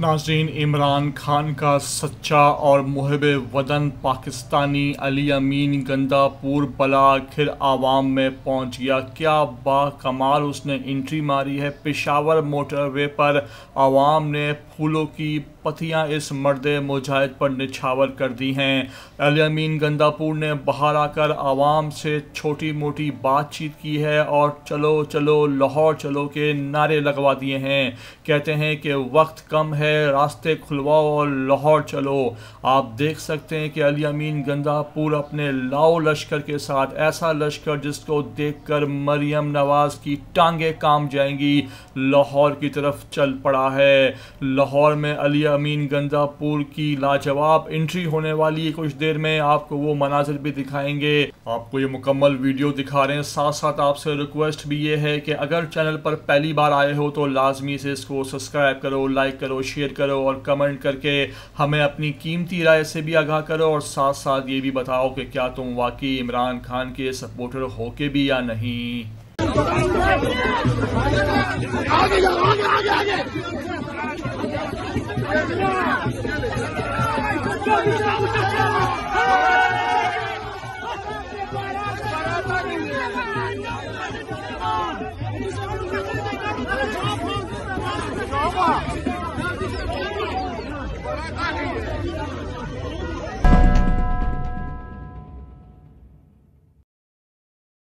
नाज़रीन, इमरान खान का सच्चा और मुहिब वतन पाकिस्तानी अली अमीन गंदापुर बला आखिर आवाम में पहुंच गया। क्या बाकमाल उसने एंट्री मारी है। पेशावर मोटरवे पर आवाम ने फूलों की पत्तियां इस मर्द मुजाहिद पर निछावर कर दी हैं। अली अमीन गंदापुर ने बाहर आकर आवाम से छोटी मोटी बातचीत की है और चलो चलो लाहौर चलो के नारे लगवा दिए हैं। कहते हैं कि वक्त कम है, रास्ते खुलवाओ और लाहौर चलो। आप देख सकते हैं कि अली अमीन गंदापुर अपने लाओ लश्कर के साथ, ऐसा लश्कर जिसको देखकर मरियम नवाज की टांगे काम जाएंगी, लाहौर की तरफ चल पड़ा है। लाहौर में अली अमीन गंदापुर की लाजवाब एंट्री होने वाली है। कुछ देर में आपको वो मनाजिर भी दिखाएंगे। आपको ये मुकम्मल वीडियो दिखा रहे हैं। साथ साथ आपसे रिक्वेस्ट भी ये है कि अगर चैनल पर पहली बार आए हो तो लाजमी से इसको सब्सक्राइब करो, लाइक करो, शेयर करो और कमेंट करके हमें अपनी कीमती राय से भी आगाह करो। और साथ साथ ये भी बताओ कि क्या तुम वाकई इमरान खान के सपोर्टर हो के भी या नहीं। आगे जाओ, आगे आगे आगे।